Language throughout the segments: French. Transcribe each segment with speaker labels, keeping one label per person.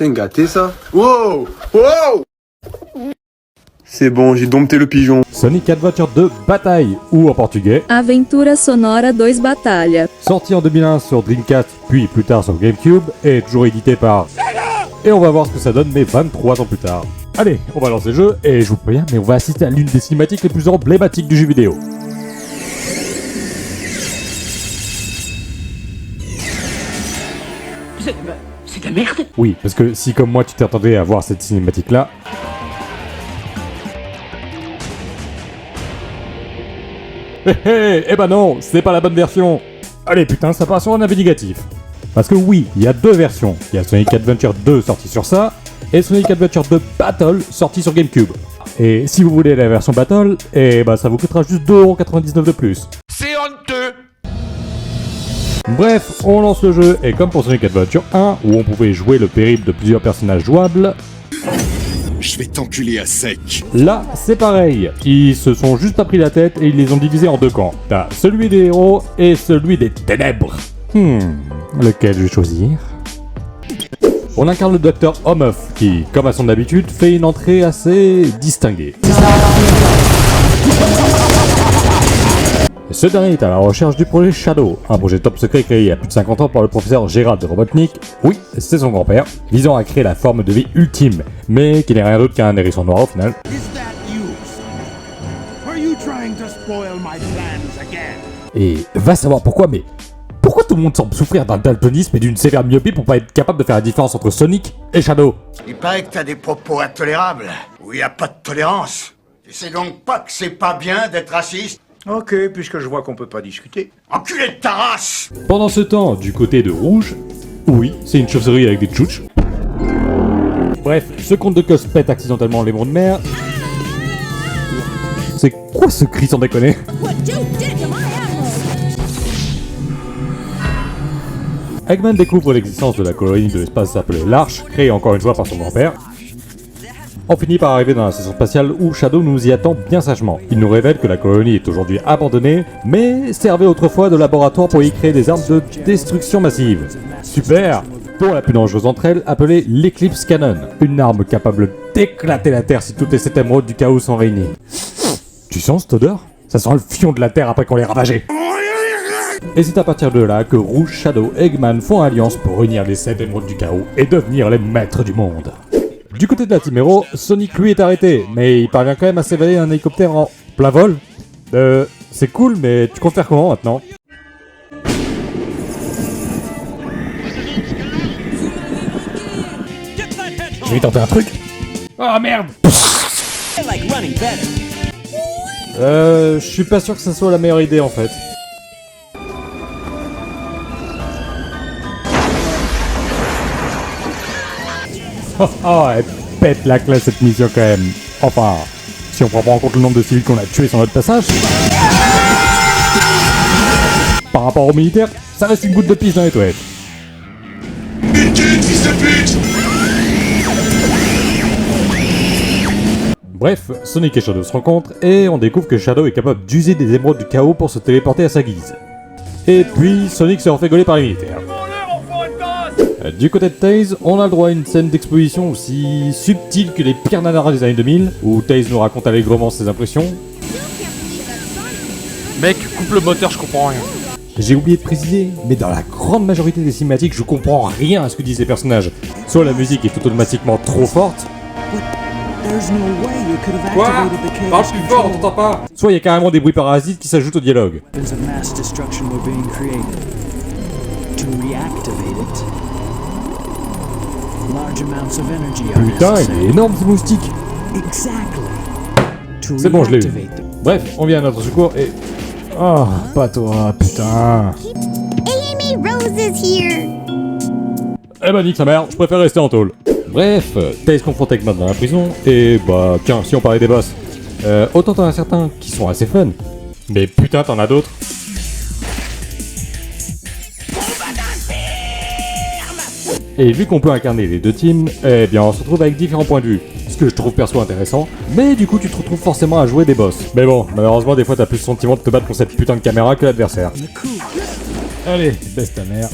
Speaker 1: Tiens, gâté ça. Wow! Wow! C'est bon, j'ai dompté le pigeon.
Speaker 2: Sonic Adventure 2 Bataille, ou en portugais,
Speaker 3: Aventura Sonora 2 Batalha.
Speaker 2: sorti en 2001 sur Dreamcast, puis plus tard sur GameCube, et toujours édité par... Et on va voir ce que ça donne, mais 23 ans plus tard. Allez, on va lancer le jeu, et je vous préviens, mais on va assister à l'une des cinématiques les plus emblématiques du jeu vidéo.
Speaker 4: C'est de la merde.
Speaker 2: Oui, parce que si comme moi tu t'attendais à voir cette cinématique-là... Eh ben non, c'est pas la bonne version. Allez putain, ça part sur un avis négatif. Parce que oui, il y a deux versions. Il y a Sonic Adventure 2 sorti sur ça, et Sonic Adventure 2 Battle sorti sur GameCube. Et si vous voulez la version Battle, eh ben ça vous coûtera juste 2,99€ de plus.
Speaker 5: C'est honteux.
Speaker 2: Bref, on lance le jeu, et comme pour Sonic Adventure 1, où on pouvait jouer le périple de plusieurs personnages jouables,
Speaker 6: Je vais t'enculer à sec.
Speaker 2: là, c'est pareil. Ils se sont juste pas pris la tête et ils les ont divisés en deux camps. T'as celui des héros et celui des ténèbres. Lequel je vais choisir? On incarne le docteur Omeuf, qui, comme à son habitude, fait une entrée assez distinguée. Ce dernier est à la recherche du projet Shadow, un projet top secret créé il y a plus de 50 ans par le professeur Gérald Robotnik, oui, c'est son grand-père, visant à créer la forme de vie ultime, mais qui n'est rien d'autre qu'un hérisson noir au final. Et va savoir pourquoi, mais pourquoi tout le monde semble souffrir d'un daltonisme et d'une sévère myopie pour pas être capable de faire la différence entre Sonic et Shadow?
Speaker 7: Il paraît que t'as des propos intolérables, où il n'y a pas de tolérance. Tu sais donc pas que c'est pas bien d'être raciste?
Speaker 8: Ok, puisque je vois qu'on peut pas discuter.
Speaker 7: Enculé de ta race!
Speaker 2: Pendant ce temps, du côté de Rouge, oui, c'est une chauve-souris avec des tchouches. Bref, ce conte de Cos pète accidentellement les monts de mer. C'est quoi ce cri sans déconner? Eggman découvre l'existence de la colonie de l'espace appelée l'Arche, créée encore une fois par son grand-père. On finit par arriver dans la station spatiale où Shadow nous y attend bien sagement. Il nous révèle que la colonie est aujourd'hui abandonnée, mais servait autrefois de laboratoire pour y créer des armes de destruction massive. Super! Pour la plus dangereuse entre elles, appelée l'Eclipse Cannon. Une arme capable d'éclater la Terre si toutes les 7 émeraudes du chaos sont réunies. Tu sens cette odeur? Ça sent le fion de la Terre après qu'on l'ait ravagé. Et c'est à partir de là que Rouge, Shadow et Eggman font alliance pour réunir les 7 émeraudes du chaos et devenir les maîtres du monde. Du côté de la Team Hero, Sonic lui est arrêté, mais il parvient quand même à s'évader un hélicoptère en plein vol. C'est cool, mais tu comptes faire comment maintenant? Je vais tenter un truc. Oh merde! Je suis pas sûr que ça soit la meilleure idée en fait. Oh, elle pète la classe cette mission quand même. Enfin, si on prend pas en compte le nombre de civils qu'on a tués sur notre passage. Par rapport aux militaires, ça reste une goutte de pisse dans les toilettes. Bref, Sonic et Shadow se rencontrent et on découvre que Shadow est capable d'user des émeraudes du chaos pour se téléporter à sa guise. Et puis, Sonic se refait gauler par les militaires. Du côté de Tails, on a le droit à une scène d'exposition aussi subtile que les pires nanars des années 2000, où Tails nous raconte allègrement ses impressions.
Speaker 5: Mec, coupe le moteur, je comprends rien.
Speaker 2: J'ai oublié de préciser, mais dans la grande majorité des cinématiques, je comprends rien à ce que disent les personnages. Soit la musique est automatiquement trop forte. Quoi? Parle plus fort, on t'entend pas. Soit il y a carrément des bruits parasites qui s'ajoutent au dialogue. Putain, il est énorme ce moustique. C'est bon, je l'ai eu. Bref, on vient à notre secours et... Oh, pas toi, putain.
Speaker 9: Amy Rose is here.
Speaker 2: Eh ben nique sa mère, je préfère rester en tôle. Bref, Tails confronte Eggman dans la prison, et bah tiens, si on parlait des boss. Autant t'en as certains qui sont assez fun, mais putain t'en as d'autres. Et vu qu'on peut incarner les deux teams, eh bien on se retrouve avec différents points de vue. Ce que je trouve perso intéressant, mais du coup tu te retrouves forcément à jouer des boss. Mais bon, malheureusement des fois t'as plus le sentiment de te battre contre cette putain de caméra que l'adversaire. Allez, baisse ta mère.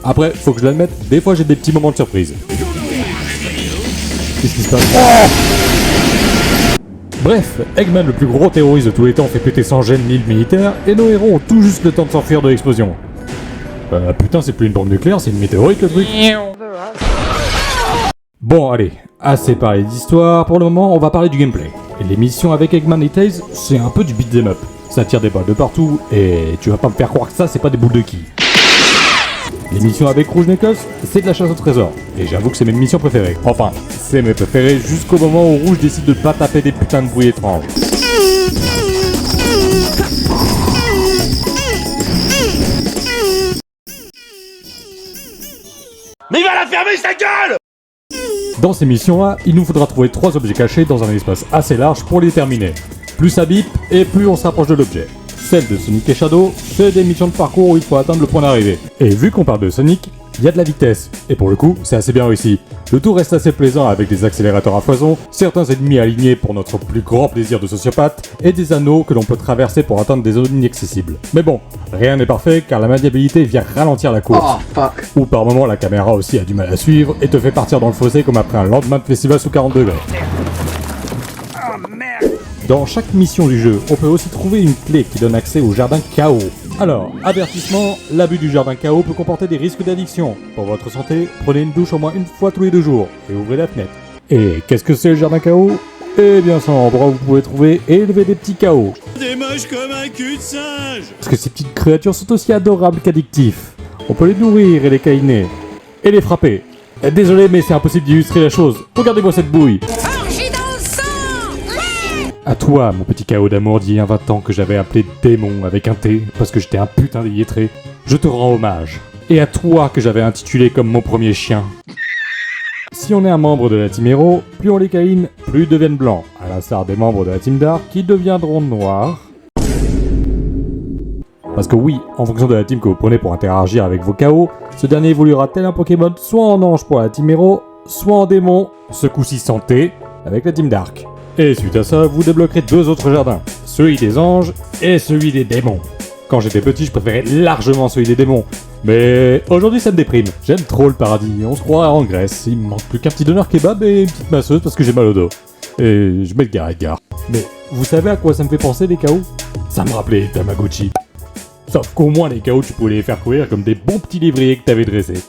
Speaker 2: Après, faut que je l'admette, des fois j'ai des petits moments de surprise. Qu'est-ce qui se passe? Bref, Eggman, le plus gros terroriste de tous les temps, fait péter sans gêne l'île militaire, et nos héros ont tout juste le temps de s'enfuir de l'explosion. Putain, c'est plus une bombe nucléaire, c'est une météorite le truc. Bon, allez, assez parlé d'histoire, pour le moment, on va parler du gameplay. Et les missions avec Eggman et Tails, c'est un peu du beat'em up. Ça tire des balles de partout, et tu vas pas me faire croire que ça, c'est pas des boules de qui. Les missions avec Rouge Knuckles, c'est de la chasse au trésor. Et j'avoue que c'est mes missions préférées. Enfin, c'est mes préférées jusqu'au moment où Rouge décide de pas taper des putains de bruits étranges.
Speaker 5: Mais il va la fermer sa gueule!
Speaker 2: Dans ces missions-là, il nous faudra trouver 3 objets cachés dans un espace assez large pour les terminer. Plus ça bip, et plus on se rapproche de l'objet. Celle de Sonic et Shadow, c'est des missions de parcours où il faut atteindre le point d'arrivée. Et vu qu'on parle de Sonic, il y a de la vitesse. Et pour le coup, c'est assez bien réussi. Le tout reste assez plaisant avec des accélérateurs à foison, certains ennemis alignés pour notre plus grand plaisir de sociopathe, et des anneaux que l'on peut traverser pour atteindre des zones inaccessibles. Mais bon, rien n'est parfait car la maniabilité vient ralentir la course. Ou par moments la caméra aussi a du mal à suivre et te fait partir dans le fossé comme après un lendemain de festival sous 40 degrés. Dans chaque mission du jeu, on peut aussi trouver une clé qui donne accès au jardin Chaos. Alors, avertissement, l'abus du jardin Chaos peut comporter des risques d'addiction. Pour votre santé, prenez une douche au moins une fois tous les 2 jours et ouvrez la fenêtre. Et qu'est-ce que c'est le jardin Chaos? Eh bien, c'est un endroit où vous pouvez trouver et élever des petits chaos.
Speaker 6: Des moches comme un cul de singe.
Speaker 2: Parce que ces petites créatures sont aussi adorables qu'addictifs. On peut les nourrir et les câliner. Et les frapper. Désolé, mais c'est impossible d'illustrer la chose. Regardez-moi cette bouille. À toi, mon petit chaos d'amour d'il y a 20 ans que j'avais appelé démon avec un T, parce que j'étais un putain d'illettré, je te rends hommage. Et à toi que j'avais intitulé comme mon premier chien. Si on est un membre de la Team Hero, plus on les câline, plus ils deviennent blancs, à l'instar des membres de la Team Dark qui deviendront noirs. Parce que oui, en fonction de la team que vous prenez pour interagir avec vos chaos, ce dernier évoluera tel un Pokémon soit en ange pour la Team Hero, soit en démon, ce coup-ci santé, avec la Team Dark. Et suite à ça, vous débloquerez 2 autres jardins, celui des anges et celui des démons. Quand j'étais petit, je préférais largement celui des démons. Mais aujourd'hui, ça me déprime. J'aime trop le paradis, on se croirait en Grèce. Il me manque plus qu'un petit donneur kebab et une petite masseuse parce que j'ai mal au dos. Et je mets le gare à gare. Mais vous savez à quoi ça me fait penser les chaos? Ça me rappelait Tamagotchi. Sauf qu'au moins les chaos, tu pouvais les faire courir comme des bons petits lévriers que t'avais dressés.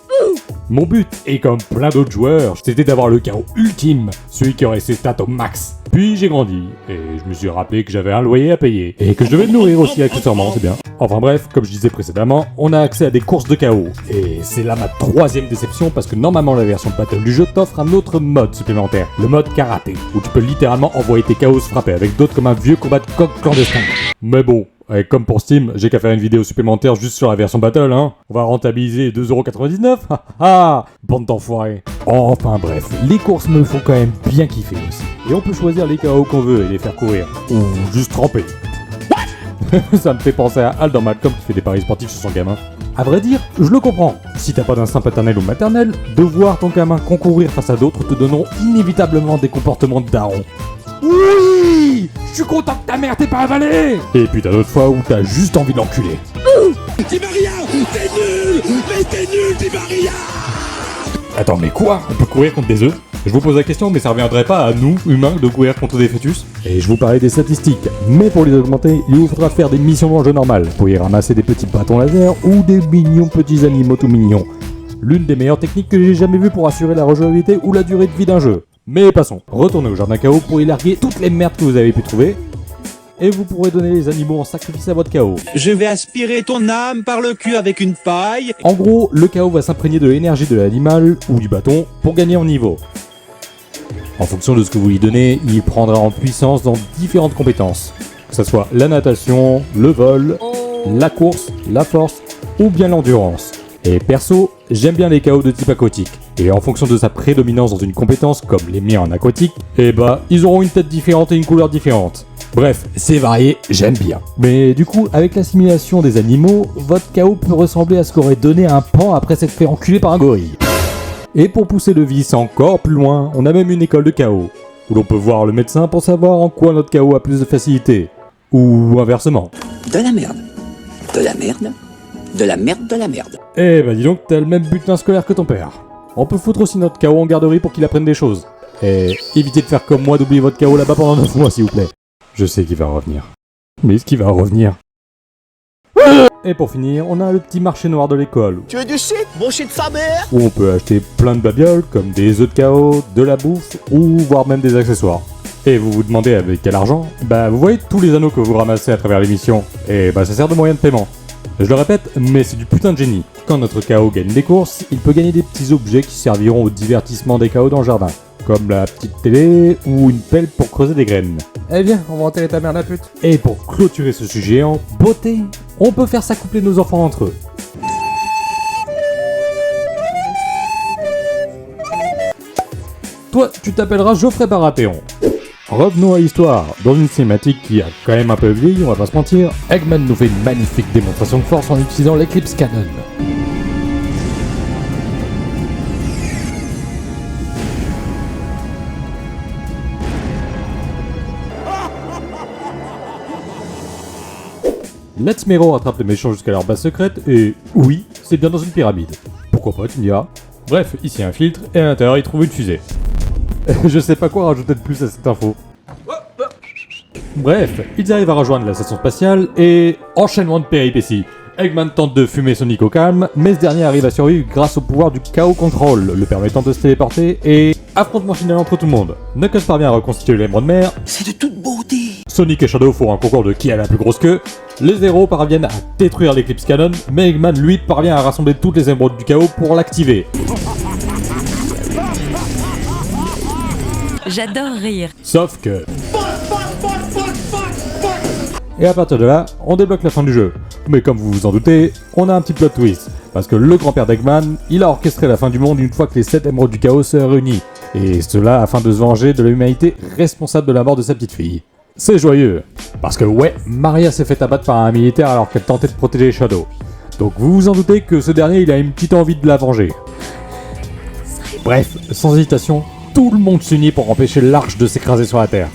Speaker 2: Mon but, et comme plein d'autres joueurs, c'était d'avoir le chaos ultime, celui qui aurait ses stats au max. Puis j'ai grandi, et je me suis rappelé que j'avais un loyer à payer, et que je devais le nourrir aussi accessoirement, c'est bien. Enfin bref, comme je disais précédemment, on a accès à des courses de chaos. Et c'est là ma 3e déception, parce que normalement la version battle du jeu t'offre un autre mode supplémentaire, le mode karaté, où tu peux littéralement envoyer tes chaos se frapper avec d'autres comme un vieux combat de coq clandestin. Mais bon, et comme pour Steam, j'ai qu'à faire une vidéo supplémentaire juste sur la version Battle, hein. On va rentabiliser 2,99€. Ha ha, bande d'enfoirés. Enfin bref, les courses me font quand même bien kiffer aussi. Et on peut choisir les KO qu'on veut et les faire courir. Ou juste tremper. Ça me fait penser à Hal dans Malcolm qui fait des paris sportifs sur son gamin. À vrai dire, je le comprends. Si t'as pas d'instinct paternel ou maternel, de voir ton gamin concourir face à d'autres te donneront inévitablement des comportements de daron. Oui, je suis content que ta mère t'ait pas avalé. Et puis t'as d'autres fois où t'as juste envie de l'enculer.
Speaker 6: Tibaria, t'es nul. Mais t'es nul, Tibaria.
Speaker 2: Attends, mais quoi? On peut courir contre des œufs? Je vous pose la question, mais ça reviendrait pas à nous, humains, de courir contre des fœtus? Et je vous parlais des statistiques, mais pour les augmenter, il vous faudra faire des missions dans le jeu normal, pour y ramasser des petits bâtons laser ou des mignons petits animaux tout mignons. L'une des meilleures techniques que j'ai jamais vues pour assurer la rejouabilité ou la durée de vie d'un jeu. Mais passons, retournez au jardin chaos pour y larguer toutes les merdes que vous avez pu trouver, et vous pourrez donner les animaux en sacrifice à votre chaos.
Speaker 10: Je vais aspirer ton âme par le cul avec une paille.
Speaker 2: En gros, le chaos va s'imprégner de l'énergie de l'animal ou du bâton pour gagner en niveau. En fonction de ce que vous lui donnez, il prendra en puissance dans différentes compétences. Que ce soit la natation, le vol, la course, la force ou bien l'endurance. Et perso, j'aime bien les chaos de type aquatique. Et en fonction de sa prédominance dans une compétence comme les miens en aquatique, eh bah, ils auront une tête différente et une couleur différente. Bref, c'est varié, j'aime bien. Mais du coup, avec l'assimilation des animaux, votre chaos peut ressembler à ce qu'aurait donné un pan après s'être fait enculer par un gorille. Et pour pousser le vice encore plus loin, on a même une école de chaos, où l'on peut voir le médecin pour savoir en quoi notre chaos a plus de facilité. Ou inversement.
Speaker 4: De la merde. De la merde. De la merde, de la merde.
Speaker 2: Eh bah dis donc, t'as le même butin scolaire que ton père. On peut foutre aussi notre KO en garderie pour qu'il apprenne des choses. Et évitez de faire comme moi, d'oublier votre KO là-bas pendant 9 mois s'il vous plaît. Je sais qu'il va revenir. Mais est-ce qu'il va revenir? Et pour finir, on a le petit marché noir de l'école.
Speaker 6: Tu veux du shit? Bon shit sa mère!
Speaker 2: Où on peut acheter plein de babioles, comme des œufs de KO, de la bouffe, ou voire même des accessoires. Et vous vous demandez avec quel argent? Bah vous voyez tous les anneaux que vous ramassez à travers l'émission, et bah ça sert de moyen de paiement. Je le répète, mais c'est du putain de génie. Quand notre KO gagne des courses, il peut gagner des petits objets qui serviront au divertissement des KO dans le jardin. Comme la petite télé ou une pelle pour creuser des graines. Eh bien, on va enterrer ta mère la pute. Et pour clôturer ce sujet en beauté, on peut faire s'accoupler nos enfants entre eux. Toi, tu t'appelleras Geoffrey Baratheon. Revenons à l'histoire. Dans une cinématique qui a quand même un peu vieilli, on va pas se mentir, Eggman nous fait une magnifique démonstration de force en utilisant l'Eclipse Cannon. Let's Mero rattrape les méchants jusqu'à leur base secrète et oui, c'est bien dans une pyramide. Pourquoi pas, tu me diras. Bref, ici un filtre et à l'intérieur il trouve une fusée. Je sais pas quoi rajouter de plus à cette info. Bref, ils arrivent à rejoindre la station spatiale et enchaînement de péripéties. Eggman tente de fumer Sonic au calme, mais ce dernier arrive à survivre grâce au pouvoir du KO Control, le permettant de se téléporter et affrontement final entre tout le monde. Knuckles parvient à reconstituer l'émeraude de mer.
Speaker 6: C'est de toute beauté!
Speaker 2: Sonic et Shadow font un concours de qui a la plus grosse queue. Les héros parviennent à détruire l'Eclipse Cannon, mais Eggman lui parvient à rassembler toutes les émeraudes du chaos pour l'activer.
Speaker 11: J'adore rire.
Speaker 2: Sauf que... Et à partir de là, on débloque la fin du jeu. Mais comme vous vous en doutez, on a un petit plot twist. Parce que le grand-père d'Eggman, il a orchestré la fin du monde une fois que les 7 émeraudes du chaos se réunissent. Et cela afin de se venger de l'humanité responsable de la mort de sa petite fille. C'est joyeux. Parce que ouais, Maria s'est fait abattre par un militaire alors qu'elle tentait de protéger Shadow. Donc vous vous en doutez que ce dernier, il a une petite envie de la venger. Bref, sans hésitation, tout le monde s'unit pour empêcher l'arche de s'écraser sur la Terre.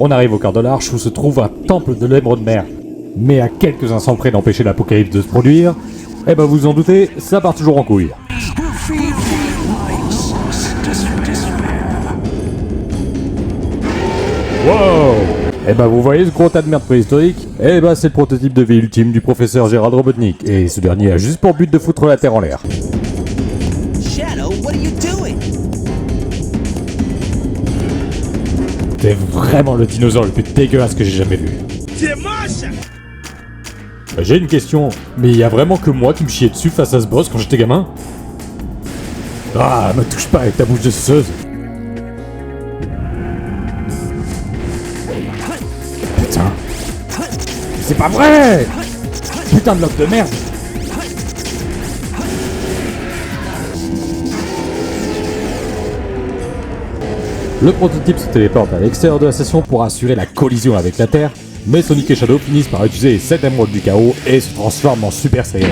Speaker 2: On arrive au cœur de l'arche où se trouve un temple de l'émeraude de mer. Mais à quelques instants près d'empêcher l'apocalypse de se produire, eh ben vous en doutez, ça part toujours en couille. Wow! Eh ben vous voyez ce gros tas de merde préhistorique? Eh ben c'est le prototype de vie ultime du professeur Gérald Robotnik, et ce dernier a juste pour but de foutre la Terre en l'air.
Speaker 6: Shadow, what are you doing?
Speaker 2: T'es vraiment le dinosaure le plus dégueulasse que j'ai jamais vu.
Speaker 6: C'est moche!
Speaker 2: J'ai une question, mais y a vraiment que moi qui me chiais dessus face à ce boss quand j'étais gamin? Ah, me touche pas avec ta bouche de suceuse. Putain. C'est pas vrai! Putain de bloc de merde! Le prototype se téléporte à l'extérieur de la station pour assurer la collision avec la Terre, mais Sonic et Shadow finissent par utiliser les 7 émeraudes du chaos et se transforment en Super Saiyan.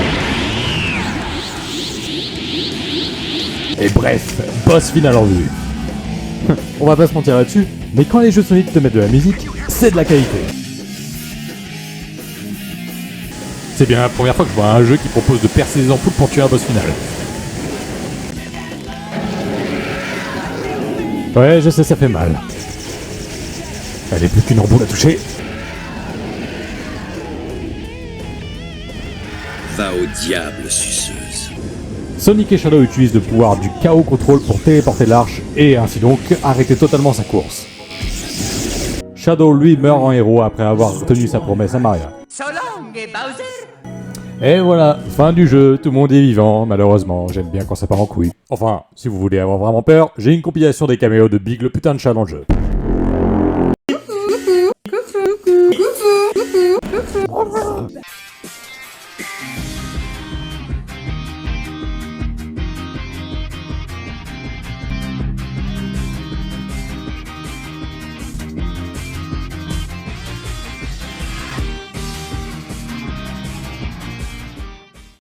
Speaker 2: Et bref, boss final en vue. On va pas se mentir là-dessus, mais quand les jeux Sonic te mettent de la musique, c'est de la qualité. C'est bien la première fois que je vois un jeu qui propose de percer les ampoules pour tuer un boss final. Ouais, je sais, ça fait mal. Elle est plus qu'une ampoule à toucher.
Speaker 12: Va au diable, suceuse.
Speaker 2: Sonic et Shadow utilisent le pouvoir du KO Control pour téléporter l'arche et ainsi donc arrêter totalement sa course. Shadow lui meurt en héros après avoir tenu sa promesse à Maria.
Speaker 4: So long, Bowser.
Speaker 2: Et voilà, fin du jeu, tout le monde est vivant, malheureusement, j'aime bien quand ça part en couille. Enfin, si vous voulez avoir vraiment peur, j'ai une compilation des caméos de Big le putain de chat dans le jeu.